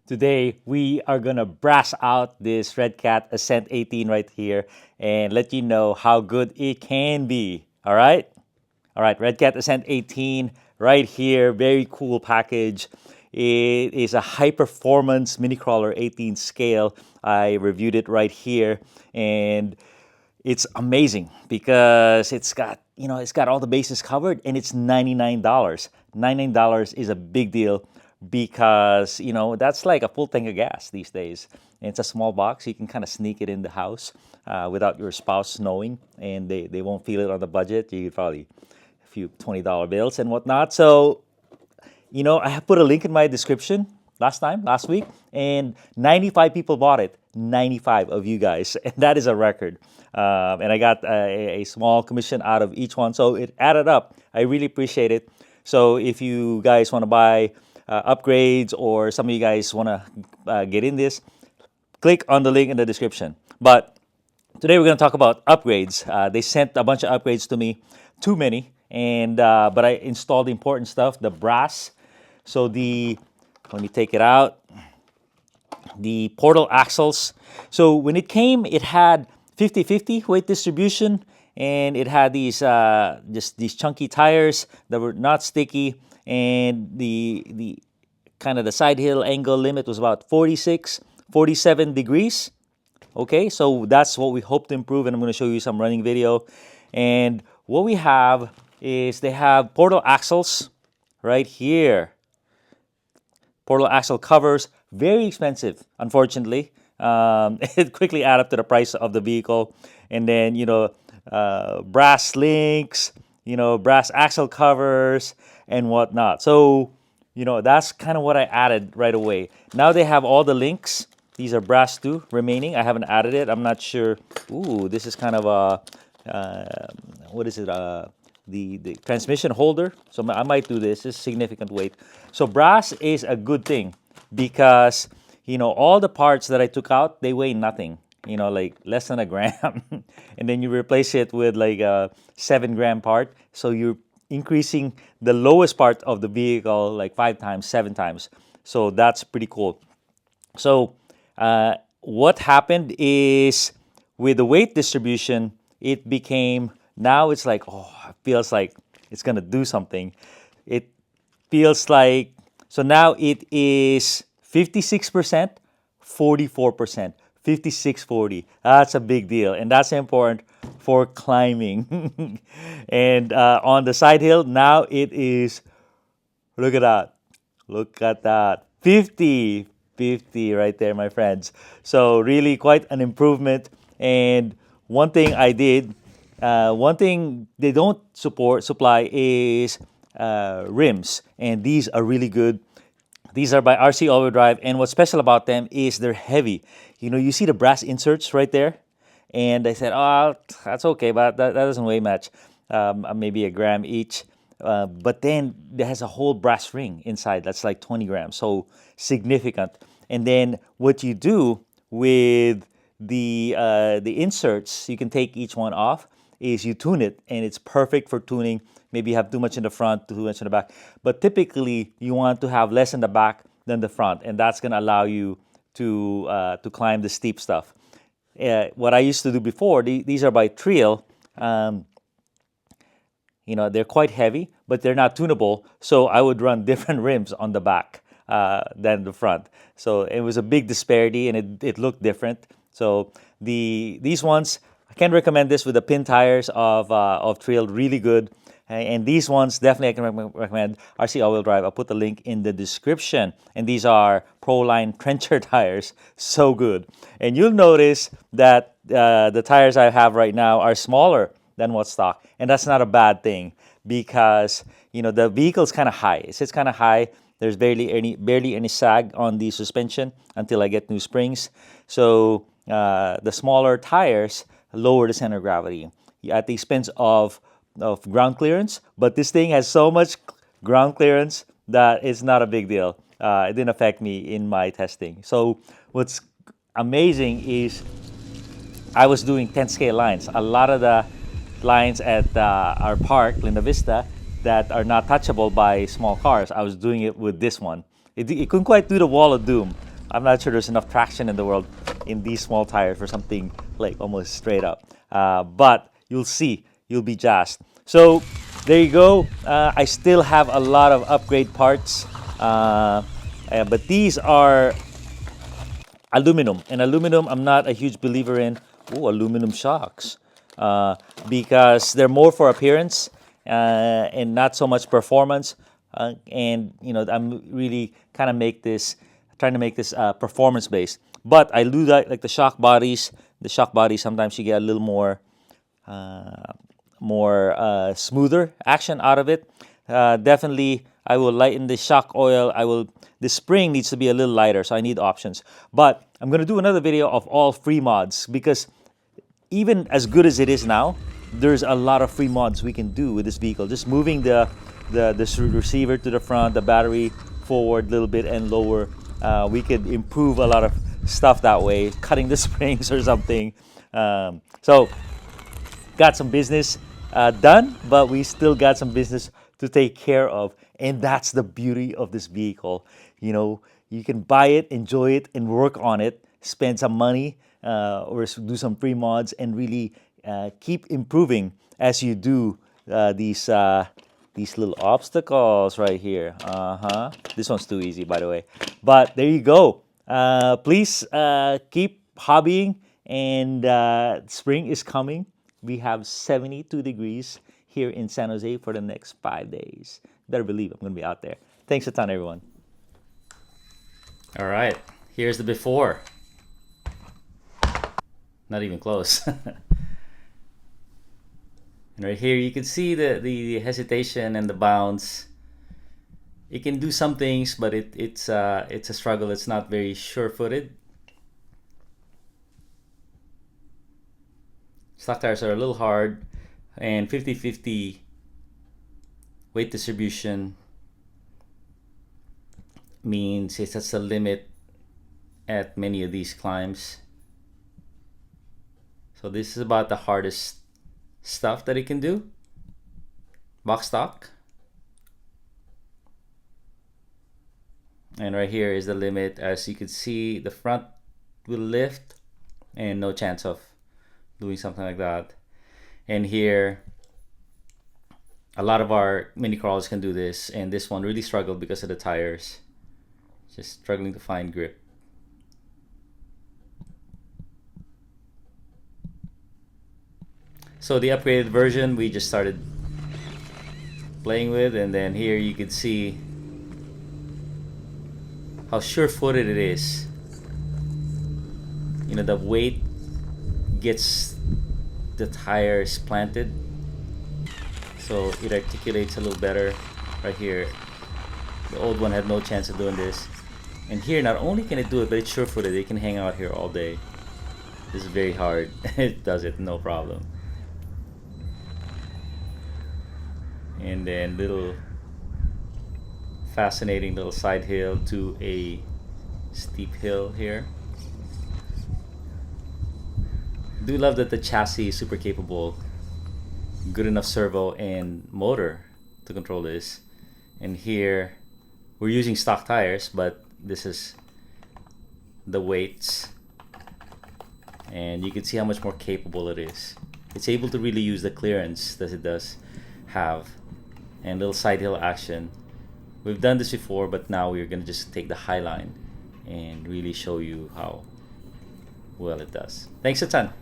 Today, we are going to brass out this Redcat Ascent 18 right here and let you know how good it can be. All right? All right, Redcat Ascent 18 right here. Very cool package. It is a high performance mini crawler 18 scale. I reviewed it right here and it's amazing because it's got all the bases covered and it's $99. $99 is a big deal because that's like a full tank of gas these days. And it's a small box. You can kind of sneak it in the house without your spouse knowing, and they won't feel it on the budget. You could probably a few $20 bills and whatnot. So I have put a link in my description last week, and 95 people bought it. 95 of you guys, and that is a record. And I got a small commission out of each one, so it added up. I really appreciate it. So if you guys want to buy upgrades, or some of you guys want to get in this, click on the link in the description. But today we're going to talk about upgrades. They sent a bunch of upgrades to me, too many, and but I installed the important stuff, the brass. So let me take it out. The portal axles. So when it came, it had 50-50 weight distribution, and it had these just these chunky tires that were not sticky, and the kind of the side hill angle limit was about 47 degrees. Okay, so that's what we hope to improve, and I'm going to show you some running video. And what we have is they have portal axles right here. Portal axle covers, very expensive, unfortunately. It quickly added up to the price of the vehicle. And then, brass links, brass axle covers and whatnot. So, that's kind of what I added right away. Now they have all the links. These are brass too, remaining. I haven't added it. I'm not sure. Ooh, this is kind of what is it? The transmission holder. So I might do this. This is significant weight. So brass is a good thing because all the parts that I took out, they weigh nothing. Like less than a gram, and then you replace it with like a 7-gram part. So you're increasing the lowest part of the vehicle like 5 times, 7 times. So that's pretty cool. So what happened is with the weight distribution, it became, now it's like, it feels like it's going to do something. It feels like, so now it is 56%, 44%, 56-40. That's a big deal, and that's important for climbing. And on the side hill, now it is, look at that, 50 right there, my friends. So really quite an improvement. And one thing I did, one thing they don't supply is rims, and these are really good. These are by RC All-Wheel Drive, and what's special about them is they're heavy. You see the brass inserts right there, and I said, oh, that's okay, but that doesn't weigh much, maybe a gram each. But then there has a whole brass ring inside that's like 20 grams, so significant. And then what you do with the inserts, you can take each one off, is you tune it, and it's perfect for tuning. Maybe you have too much in the front, too much in the back. But typically, you want to have less in the back than the front, and that's going to allow you to climb the steep stuff. What I used to do before, these are by Trial. They're quite heavy, but they're not tunable. So I would run different rims on the back than the front. So it was a big disparity, and it looked different. So these ones, I can recommend this with the pin tires of Trial, really good. And these ones, definitely I can recommend RC All-Wheel Drive. I'll put the link in the description. And these are Proline Trencher tires. So good. And you'll notice that the tires I have right now are smaller than what's stock. And that's not a bad thing because, the vehicle's kind of high. It sits kind of high. There's barely any sag on the suspension until I get new springs. So the smaller tires lower the center of gravity at the expense of ground clearance, but this thing has so much ground clearance that it's not a big deal. It didn't affect me in my testing. So what's amazing is I was doing 10 scale lines. A lot of the lines at our park, Linda Vista, that are not touchable by small cars, I was doing it with this one. It couldn't quite do the wall of doom, I'm not sure there's enough traction in the world in these small tires for something like almost straight up. But you'll see, you'll be jazzed. So there you go. I still have a lot of upgrade parts, but these are aluminum. And aluminum, I'm not a huge believer in. Oh, aluminum shocks, because they're more for appearance and not so much performance. And I'm really kind of trying to make this performance based. But I do like the shock bodies. The shock bodies, sometimes you get a little more smoother action out of it. Definitely, I will lighten the shock oil. The spring needs to be a little lighter, so I need options. But I'm gonna do another video of all free mods, because even as good as it is now, there's a lot of free mods we can do with this vehicle. Just moving the receiver to the front, the battery forward a little bit and lower. We could improve a lot of stuff that way, cutting the springs or something. So got some business done, but we still got some business to take care of. And that's the beauty of this vehicle. You can buy it, enjoy it, and work on it, spend some money, or do some free mods, and really keep improving as you do these little obstacles right here. This one's too easy, by the way. But there you go. Please keep hobbying, and spring is coming. We have 72 degrees here in San Jose for the next 5 days. Better believe I'm going to be out there. Thanks a ton, everyone. All right, here's the before. Not even close. And right here, you can see the hesitation and the bounce. It can do some things, but it's a struggle. It's not very sure-footed. Stock tires are a little hard, and 50-50 weight distribution means it sets a limit at many of these climbs. So this is about the hardest stuff that it can do. Box stock. And right here is the limit. As you can see, the front will lift and no chance of doing something like that. And here, a lot of our mini crawlers can do this, and this one really struggled because of the tires. Just struggling to find grip. So the upgraded version we just started playing with, and then here you can see how sure-footed it is. The weight gets the tires planted, so it articulates a little better. Right here, the old one had no chance of doing this, and here not only can it do it, but it's sure-footed. It can hang out here all day. This is very hard. It does it no problem. And then little fascinating little side hill to a steep hill here. Do love that the chassis is super capable, good enough servo and motor to control this. And here we're using stock tires, but this is the weights, and you can see how much more capable it is. It's able to really use the clearance that it does have, and little side hill action. We've done this before, but now we're gonna just take the high line and really show you how well it does. Thanks a ton.